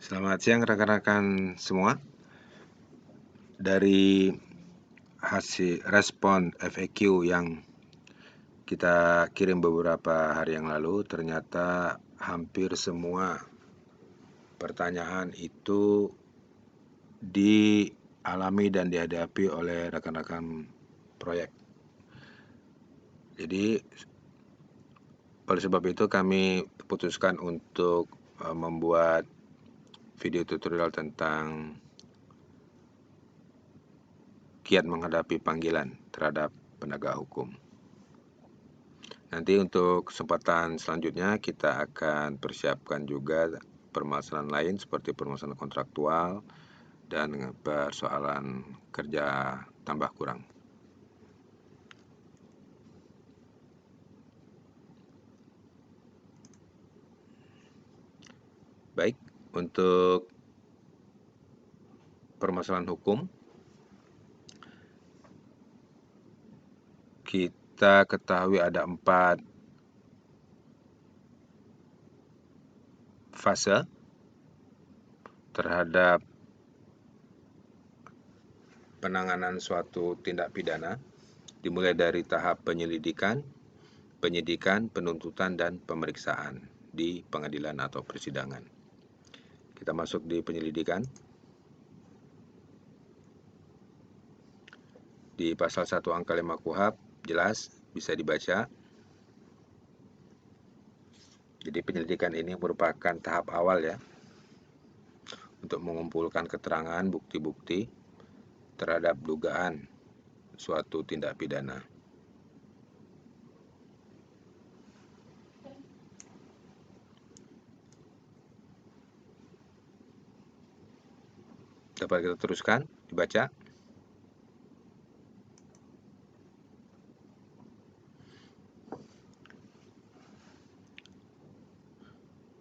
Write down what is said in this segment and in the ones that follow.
Selamat siang rekan-rekan semua. Dari hasil respon FAQ yang kita kirim beberapa hari yang lalu, ternyata hampir semua pertanyaan itu dialami dan dihadapi oleh rekan-rekan proyek. Jadi oleh sebab itu kami putuskan untuk membuat video tutorial tentang kiat menghadapi panggilan terhadap penegak hukum. Nanti untuk kesempatan selanjutnya kita akan persiapkan juga permasalahan lain seperti permasalahan kontraktual dan persoalan kerja tambah kurang. Baik, untuk permasalahan hukum, kita ketahui ada 4 fase terhadap penanganan suatu tindak pidana, dimulai dari tahap penyelidikan, penyidikan, penuntutan, dan pemeriksaan di pengadilan atau persidangan. Kita masuk di penyelidikan. Di pasal 1 angka 5 KUHP jelas bisa dibaca. Jadi penyelidikan ini merupakan tahap awal ya untuk mengumpulkan keterangan, bukti-bukti terhadap dugaan suatu tindak pidana. Dapat kita teruskan, dibaca.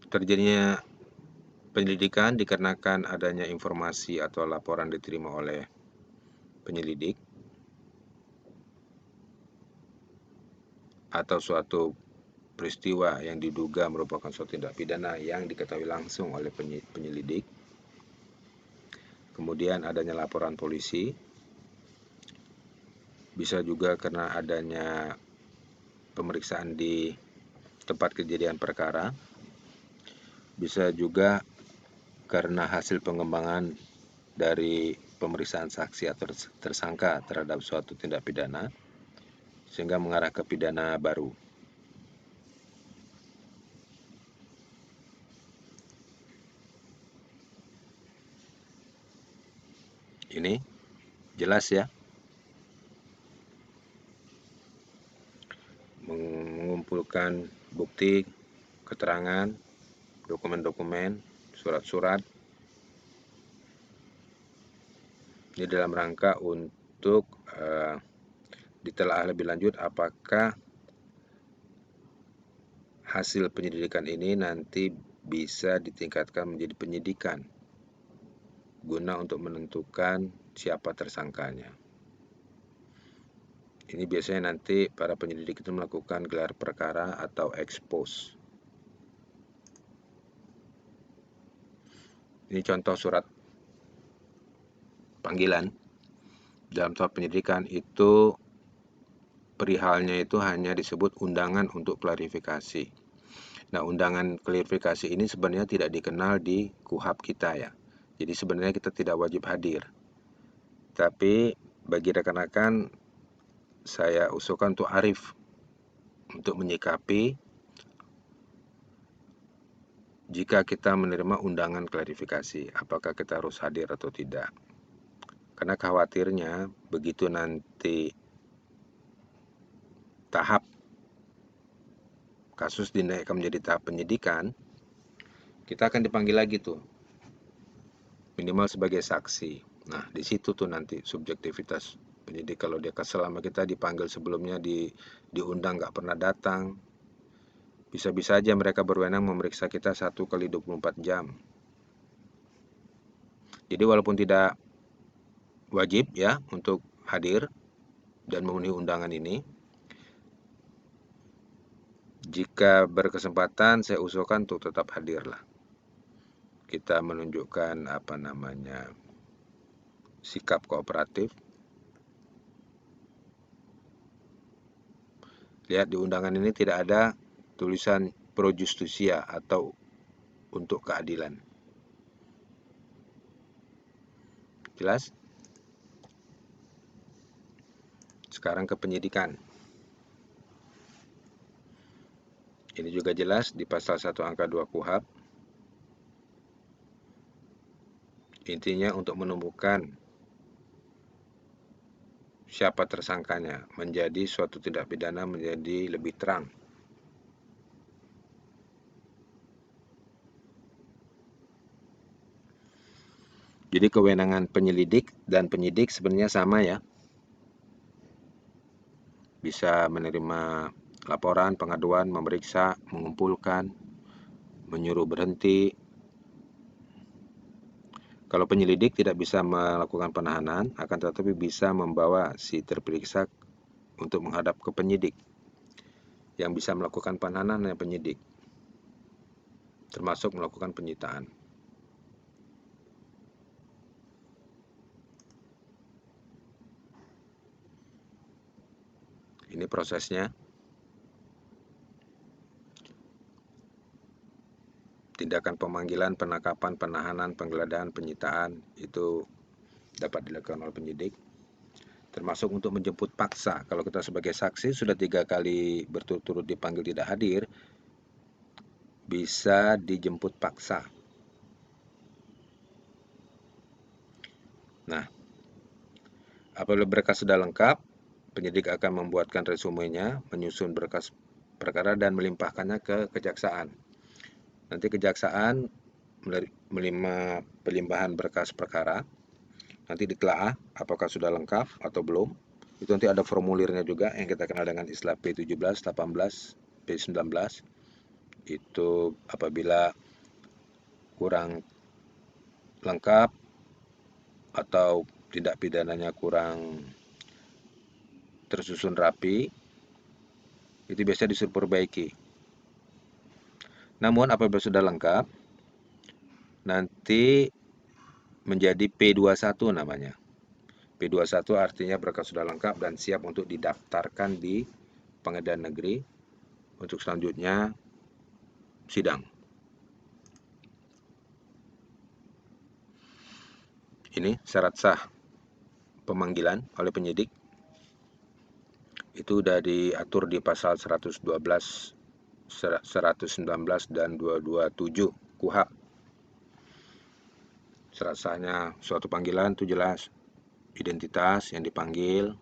Terjadinya penyelidikan dikarenakan adanya informasi atau laporan diterima oleh penyelidik atau suatu peristiwa yang diduga merupakan suatu tindak pidana yang diketahui langsung oleh penyelidik. Kemudian adanya laporan polisi, bisa juga karena adanya pemeriksaan di tempat kejadian perkara, bisa juga karena hasil pengembangan dari pemeriksaan saksi atau tersangka terhadap suatu tindak pidana, sehingga mengarah ke pidana baru. Ini jelas ya, mengumpulkan bukti, keterangan, dokumen-dokumen, surat-surat. Ini dalam rangka untuk ditelaah lebih lanjut apakah hasil penyelidikan ini nanti bisa ditingkatkan menjadi penyidikan guna untuk menentukan siapa tersangkanya. Ini biasanya nanti para penyelidik itu melakukan gelar perkara atau expose. Ini contoh surat panggilan. Dalam tahap penyidikan itu perihalnya itu hanya disebut undangan untuk klarifikasi. Nah, undangan klarifikasi ini sebenarnya tidak dikenal di KUHP kita ya. Jadi sebenarnya kita tidak wajib hadir. Tapi bagi rekan-rekan saya usulkan untuk arif untuk menyikapi jika kita menerima undangan klarifikasi, apakah kita harus hadir atau tidak. Karena khawatirnya begitu nanti tahap kasus dinaikkan menjadi tahap penyidikan, kita akan dipanggil lagi tuh, minimal sebagai saksi. Nah, di situ tuh nanti subjektivitas penyidik. Kalau dia kesel sama kita, dipanggil sebelumnya, diundang nggak pernah datang, bisa-bisa aja mereka berwenang memeriksa kita 1 kali 24 jam. Jadi walaupun tidak wajib ya untuk hadir dan memenuhi undangan ini, jika berkesempatan saya usulkan untuk tetap hadir lah. kita menunjukkan sikap kooperatif. Lihat di undangan ini tidak ada tulisan pro justisia atau untuk keadilan. Jelas? Sekarang ke penyidikan. Ini juga jelas di pasal 1 angka 2 KUHP. Intinya untuk menemukan siapa tersangkanya, menjadi suatu tindak pidana menjadi lebih terang. Jadi kewenangan penyelidik dan penyidik sebenarnya sama ya. Bisa menerima laporan, pengaduan, memeriksa, mengumpulkan, menyuruh berhenti. Kalau penyelidik tidak bisa melakukan penahanan, akan tetapi bisa membawa si terperiksa untuk menghadap ke penyidik. Yang bisa melakukan penahanan hanya penyidik, termasuk melakukan penyitaan. Ini prosesnya. Tindakan pemanggilan, penangkapan, penahanan, penggeledahan, penyitaan itu dapat dilakukan oleh penyidik. Termasuk untuk menjemput paksa. Kalau kita sebagai saksi sudah 3 kali berturut-turut dipanggil tidak hadir, bisa dijemput paksa. Nah, apabila berkas sudah lengkap, penyidik akan membuatkan resumenya, menyusun berkas perkara dan melimpahkannya ke kejaksaan. Nanti kejaksaan menerima pelimpahan berkas perkara, nanti ditelaah apakah sudah lengkap atau belum. Itu nanti ada formulirnya juga yang kita kenal dengan istilah P17, 18, P19. Itu apabila kurang lengkap atau tindak pidananya kurang tersusun rapi, itu biasa disuruh perbaiki. Namun apabila sudah lengkap, nanti menjadi P21 namanya. P21 artinya berkas sudah lengkap dan siap untuk didaftarkan di pengadilan negeri untuk selanjutnya sidang. Ini syarat sah pemanggilan oleh penyidik. Itu sudah diatur di pasal 112, 119 dan 227 KUHP. Syarat sahnya suatu panggilan itu jelas identitas yang dipanggil,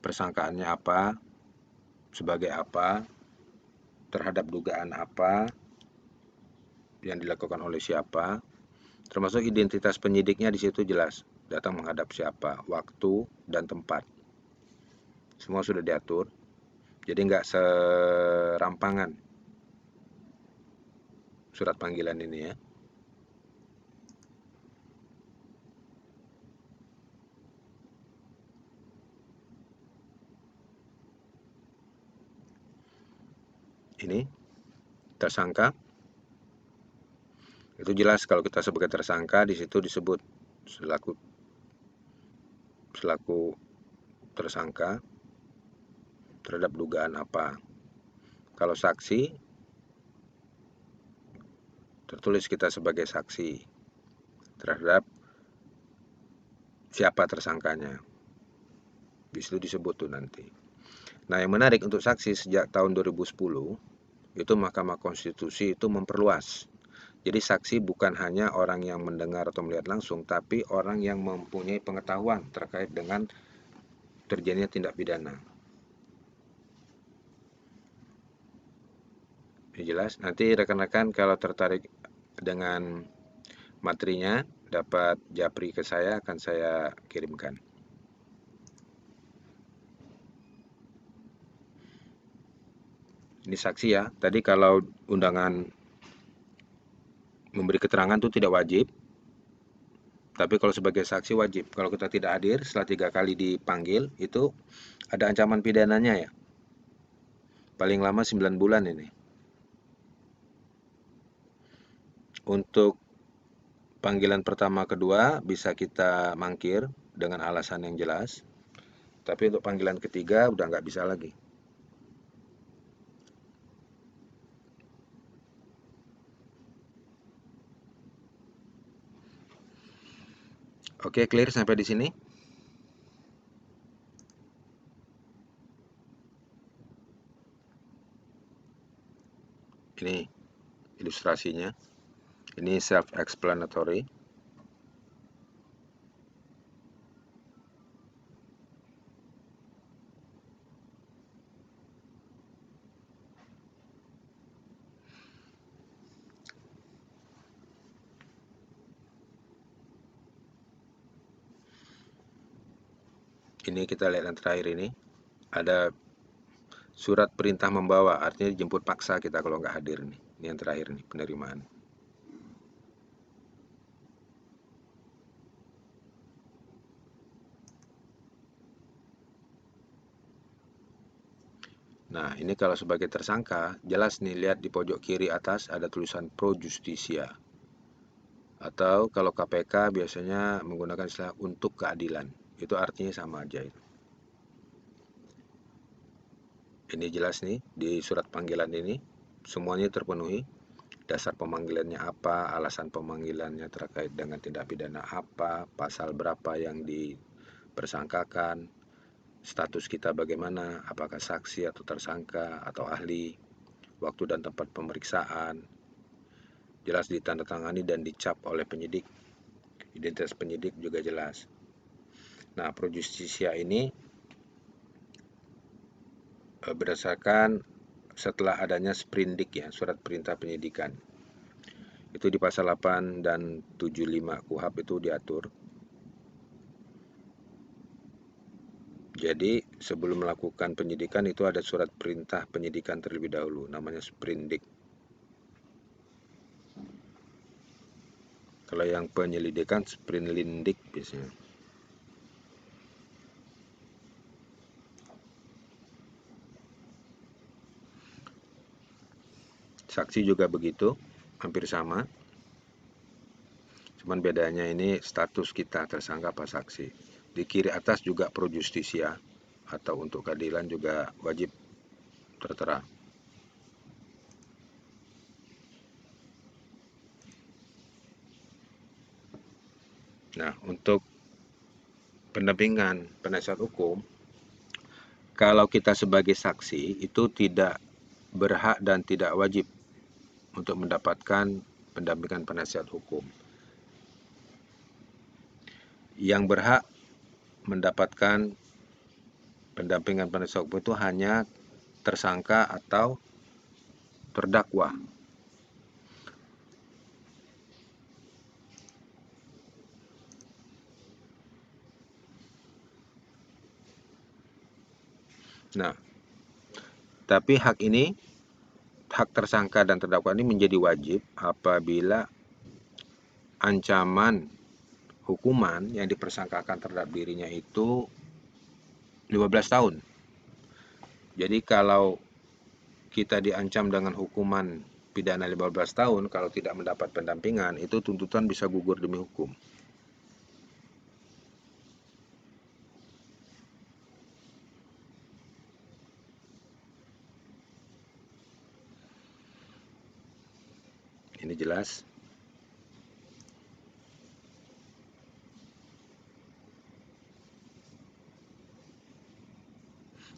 persangkaannya apa, sebagai apa, terhadap dugaan apa yang dilakukan oleh siapa, termasuk identitas penyidiknya di situ jelas, datang menghadap siapa, waktu dan tempat. Semua sudah diatur. Jadi nggak serampangan surat panggilan ini ya. Ini tersangka. Itu jelas kalau kita sebagai tersangka di situ disebut selaku tersangka terhadap dugaan apa. Kalau saksi tertulis kita sebagai saksi terhadap siapa tersangkanya. Di situ disebut tuh nanti. Nah, yang menarik untuk saksi sejak tahun 2010 itu Mahkamah Konstitusi itu memperluas. Jadi saksi bukan hanya orang yang mendengar atau melihat langsung, tapi orang yang mempunyai pengetahuan terkait dengan terjadinya tindak pidana. Ini jelas. Nanti rekan-rekan kalau tertarik dengan materinya dapat japri ke saya, akan saya kirimkan. Ini saksi ya. Tadi kalau undangan memberi keterangan itu tidak wajib. Tapi kalau sebagai saksi wajib. Kalau kita tidak hadir setelah 3 kali dipanggil, itu ada ancaman pidananya ya. Paling lama 9 bulan ini. Untuk panggilan pertama kedua bisa kita mangkir dengan alasan yang jelas, tapi untuk panggilan ketiga udah nggak bisa lagi. Oke, clear sampai di sini? Ini ilustrasinya. Ini self-explanatory. Ini kita lihat yang terakhir ini. Ada surat perintah membawa, artinya dijemput paksa kita kalau nggak hadir nih. Ini yang terakhir nih, penerimaan. Nah, ini kalau sebagai tersangka, jelas nih, lihat di pojok kiri atas ada tulisan pro justisia. Atau kalau KPK biasanya menggunakan istilah untuk keadilan. Itu artinya sama aja itu. Ini jelas nih, di surat panggilan ini semuanya terpenuhi. Dasar pemanggilannya apa, alasan pemanggilannya terkait dengan tindak pidana apa, pasal berapa yang dipersangkakan, status kita bagaimana, apakah saksi atau tersangka atau ahli, waktu dan tempat pemeriksaan, jelas ditandatangani dan dicap oleh penyidik. Identitas penyidik juga jelas. Nah, pro justisia ini berdasarkan setelah adanya sprindik ya, surat perintah penyidikan. Itu di pasal 8 dan 75 KUHP itu diatur. Jadi sebelum melakukan penyidikan itu ada surat perintah penyidikan terlebih dahulu, namanya sprindik. Kalau yang penyelidikan sprinlindik biasanya. Saksi juga begitu, hampir sama. Cuman bedanya ini status kita tersangka apa saksi. Di kiri atas juga pro justisia atau untuk keadilan juga wajib tertera. Nah, untuk pendampingan penasihat hukum, kalau kita sebagai saksi itu tidak berhak dan tidak wajib untuk mendapatkan pendampingan penasihat hukum. Yang berhak mendapatkan pendampingan penasihat hukum itu hanya tersangka atau terdakwa. Nah, tapi hak ini, hak tersangka dan terdakwa ini menjadi wajib apabila ancaman hukuman yang dipersangkakan terhadap dirinya itu 15 tahun. Jadi kalau kita diancam dengan hukuman pidana 15 tahun kalau tidak mendapat pendampingan, itu tuntutan bisa gugur demi hukum. Ini jelas.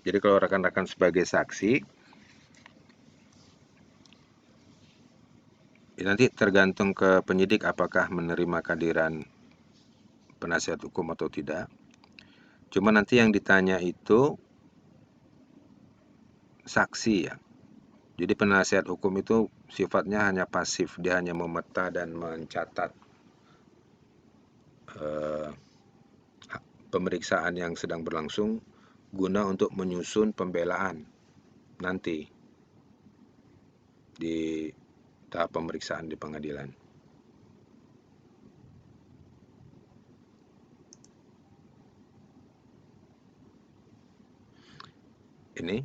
Jadi kalau rekan-rekan sebagai saksi, nanti tergantung ke penyidik apakah menerima kehadiran penasihat hukum atau tidak. Cuma nanti yang ditanya itu saksi ya. Jadi penasihat hukum itu sifatnya hanya pasif, dia hanya memeta dan mencatat eh, pemeriksaan yang sedang berlangsung guna untuk menyusun pembelaan nanti di tahap pemeriksaan di pengadilan. Ini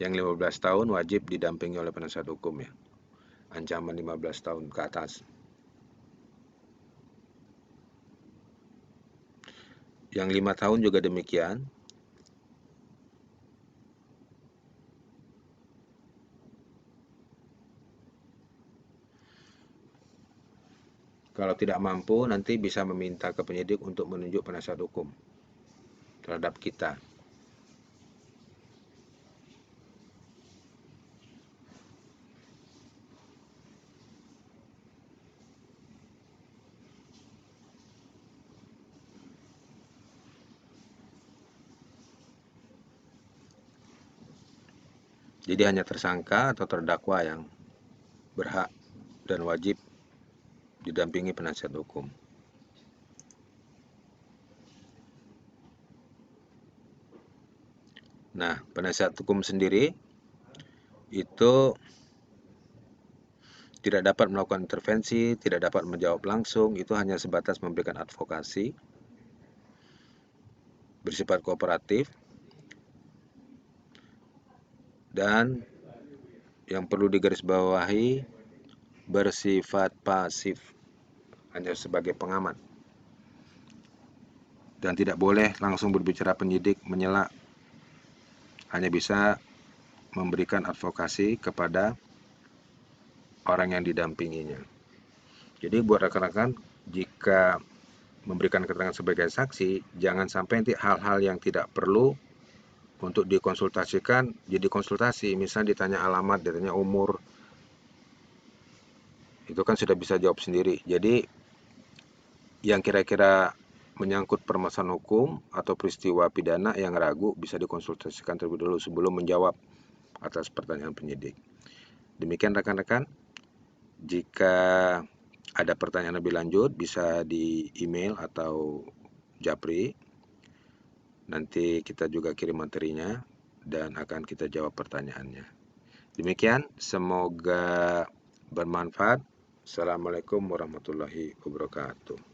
yang 15 tahun wajib didampingi oleh penasihat hukum ya. ancaman 15 tahun ke atas. Yang 5 tahun juga demikian. Kalau tidak mampu, nanti bisa meminta ke penyidik untuk menunjuk penasihat hukum terhadap kita. Jadi hanya tersangka atau terdakwa yang berhak dan wajib didampingi penasihat hukum. Nah, penasihat hukum sendiri itu tidak dapat melakukan intervensi, tidak dapat menjawab langsung, itu hanya sebatas memberikan advokasi, bersifat kooperatif, dan yang perlu digarisbawahi bersifat pasif, hanya sebagai pengamat, dan tidak boleh langsung berbicara penyidik menyela, hanya bisa memberikan advokasi kepada orang yang didampinginya. Jadi buat rekan-rekan, jika memberikan keterangan sebagai saksi, jangan sampai nanti hal-hal yang tidak perlu untuk dikonsultasikan jadi konsultasi. Misalnya ditanya alamat, ditanya umur, itu kan sudah bisa jawab sendiri. Jadi yang kira-kira menyangkut permasalahan hukum atau peristiwa pidana yang ragu bisa dikonsultasikan terlebih dahulu sebelum menjawab atas pertanyaan penyidik. Demikian rekan-rekan. Jika ada pertanyaan lebih lanjut bisa di email atau japri. Nanti kita juga kirim materinya dan akan kita jawab pertanyaannya. Demikian, semoga bermanfaat. Assalamualaikum warahmatullahi wabarakatuh.